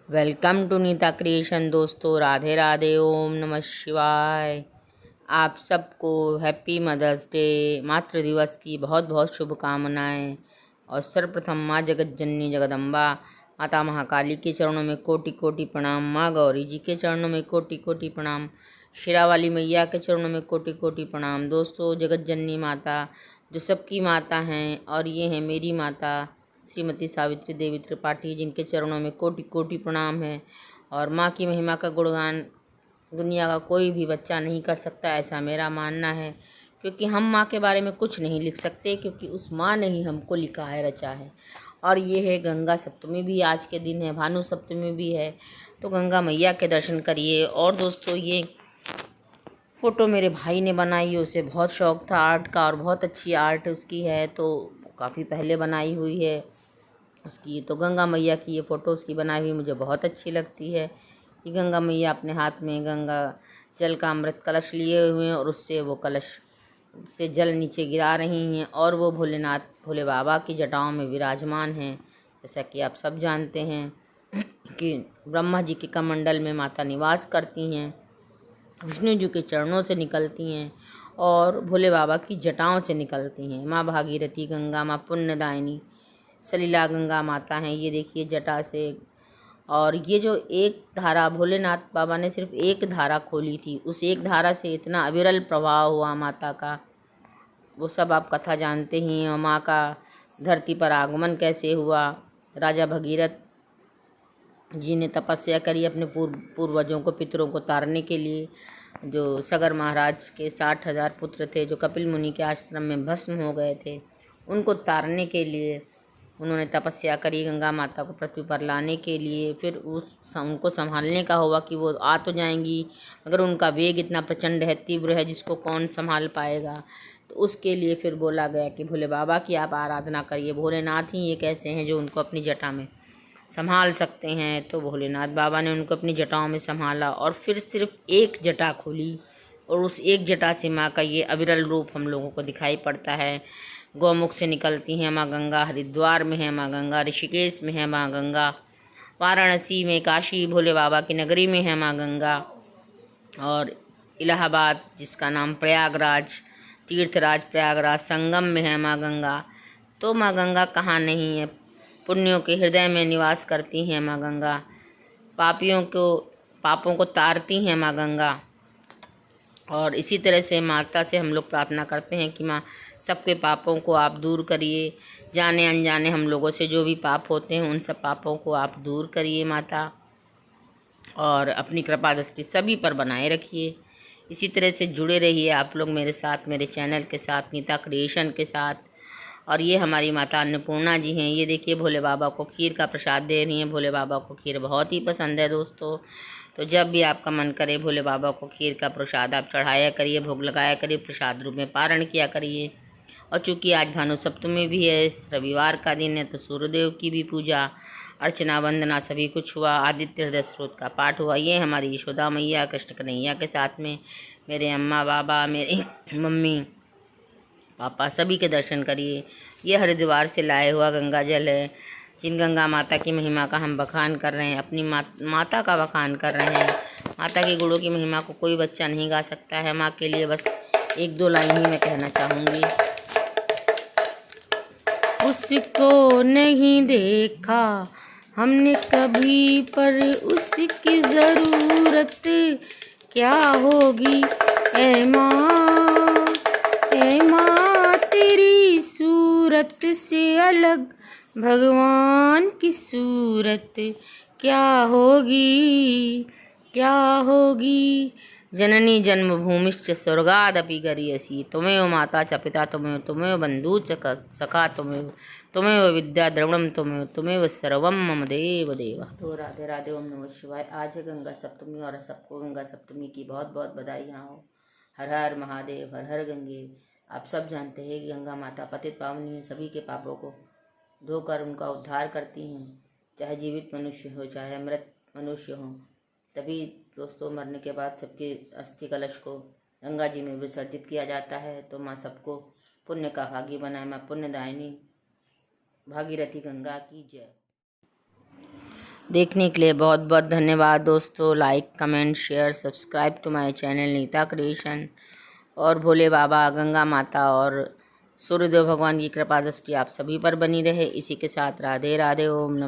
Welcome to Nita creation. दोस्तों राधे राधे, ओम नमः शिवाय। आप सबको हैप्पी मदर्स डे, मातृ दिवस की बहुत बहुत शुभकामनाएं। और सर्वप्रथम माँ जगत जननी जगदम्बा माता महाकाली के चरणों में कोटि कोटि प्रणाम। माँ गौरी जी के चरणों में कोटि कोटि प्रणाम। शेरावाली मैया के चरणों में कोटि कोटि प्रणाम। दोस्तों जगत जननी माता जो सबकी माता हैं, और ये हैं मेरी माता श्रीमती सावित्री देवी त्रिपाठी, जिनके चरणों में कोटि कोटि प्रणाम है। और माँ की महिमा का गुणगान दुनिया का कोई भी बच्चा नहीं कर सकता, ऐसा मेरा मानना है। क्योंकि हम माँ के बारे में कुछ नहीं लिख सकते, क्योंकि उस माँ ने ही हमको लिखा है, रचा है। और ये है गंगा सप्तमी भी आज के दिन है, भानु सप्तमी भी है, तो गंगा मैया के दर्शन करिए। और दोस्तों ये फ़ोटो मेरे भाई ने बनाई है, उसे बहुत शौक़ था आर्ट का, और बहुत अच्छी आर्ट उसकी है, तो काफ़ी पहले बनाई हुई है उसकी। तो गंगा मैया की ये फ़ोटो उसकी बनाई हुई मुझे बहुत अच्छी लगती है कि गंगा मैया अपने हाथ में गंगा जल का अमृत कलश लिए हुए हैं, और उससे वो कलश से जल नीचे गिरा रही हैं, और वो भोलेनाथ भोले बाबा की जटाओं में विराजमान हैं। जैसा कि आप सब जानते हैं कि ब्रह्मा जी के कमंडल में माता निवास करती हैं, विष्णु जी के चरणों से निकलती हैं, और भोले बाबा की जटाओं से निकलती हैं। माँ भागीरथी गंगा, माँ पुण्यदायिनी सलीला गंगा माता हैं। ये देखिए जटा से, और ये जो एक धारा भोलेनाथ बाबा ने सिर्फ एक धारा खोली थी, उस एक धारा से इतना अविरल प्रवाह हुआ माता का, वो सब आप कथा जानते ही हैं। और माँ का धरती पर आगमन कैसे हुआ, राजा भगीरथ जी ने तपस्या करी अपने पूर्वजों को, पितरों को तारने के लिए। जो सगर महाराज के 60,000 पुत्र थे, जो कपिल मुनि के आश्रम में भस्म हो गए थे, उनको तारने के लिए उन्होंने तपस्या करी गंगा माता को पृथ्वी पर लाने के लिए। फिर उनको संभालने का हुआ कि वो आ तो जाएंगी, मगर उनका वेग इतना प्रचंड है, तीव्र है, जिसको कौन संभाल पाएगा। तो उसके लिए फिर बोला गया कि भोले बाबा की आप आराधना करिए। भोलेनाथ ही एक ऐसे हैं जो उनको अपनी जटा में संभाल सकते हैं। तो भोलेनाथ बाबा ने उनको अपनी जटाओं में संभाला, और फिर सिर्फ एक जटा खोली, और उस एक जटा से माँ का ये अविरल रूप हम लोगों को दिखाई पड़ता है। गौमुख से निकलती हैं माँ गंगा, हरिद्वार में है माँ गंगा, ऋषिकेश में है माँ गंगा, वाराणसी में, काशी भोले बाबा की नगरी में है माँ गंगा, और इलाहाबाद जिसका नाम प्रयागराज, तीर्थराज प्रयागराज संगम में है माँ गंगा। तो माँ गंगा कहाँ नहीं है, पुण्यों के हृदय में निवास करती हैं माँ गंगा, पापों को तारती हैं माँ गंगा। और इसी तरह से माता से हम लोग प्रार्थना करते हैं कि माँ सबके पापों को आप दूर करिए, जाने अनजाने हम लोगों से जो भी पाप होते हैं उन सब पापों को आप दूर करिए माता, और अपनी कृपा दृष्टि सभी पर बनाए रखिए। इसी तरह से जुड़े रहिए आप लोग मेरे साथ, मेरे चैनल के साथ, नीता क्रिएशन के साथ। और ये हमारी माता अन्नपूर्णा जी हैं। ये देखिए भोले बाबा को खीर का प्रसाद दे रही हैं। भोले बाबा को खीर बहुत ही पसंद है दोस्तों। तो जब भी आपका मन करे भोले बाबा को खीर का प्रसाद आप चढ़ाया करिए, भोग लगाया करिए, प्रसाद रूप में पारण किया करिए। और चूँकि आज भानु सप्तमी भी है, इस रविवार का दिन है, तो सूर्यदेव की भी पूजा अर्चना वंदना सभी कुछ हुआ। आदित्य हृदय स्रोत का पाठ हुआ। ये हमारी यशोदा मैया कृष्ण कन्हैया के साथ में मेरे अम्मा बाबा, मेरी मम्मी पापा सभी के दर्शन करिए। ये हरिद्वार से लाए हुआ गंगा जल है, जिन गंगा माता की महिमा का हम बखान कर रहे हैं, अपनी माता का बखान कर रहे हैं। माता के गुणों की महिमा को कोई बच्चा नहीं गा सकता है। माँ के लिए बस एक दो लाइन ही मैं कहना चाहूँगी। उसको नहीं देखा हमने कभी, पर उसकी ज़रूरत क्या होगी। ऐ माँ तेरी सूरत से अलग भगवान की सूरत क्या होगी, क्या होगी। जननी जन्मभूमिश्च स्वर्गादपि गरीयसी, त्वमेव माता च पिता त्वमेव बंधु च सखा त्वमेव विद्या द्रविणम त्वमेव सर्वम मम देव देव। तो राधे राधे, ओम नमः शिवाय। आज है गंगा सप्तमी, और सबको गंगा सप्तमी की बहुत बहुत बधाइयाँ हो। हर हर महादेव, हर हर गंगे। आप सब जानते हैं कि गंगा माता पतित पावनी है, सभी के पापों को धोकर उनका उद्धार करती हैं, चाहे जीवित मनुष्य हो चाहे मृत मनुष्य हो। तभी दोस्तों मरने के बाद सबके अस्थि कलश को गंगा जी में विसर्जित किया जाता है। तो माँ सबको पुण्य का भागी बनाए। माँ पुण्यदायिनी भागीरथी गंगा की जय। देखने के लिए बहुत बहुत धन्यवाद दोस्तों। Like comment share subscribe to my channel Nita creation. और भोले बाबा, गंगा माता और सूर्यदेव भगवान की कृपा दृष्टि आप सभी पर बनी रहे। इसी के साथ राधे राधे, ओम नमः।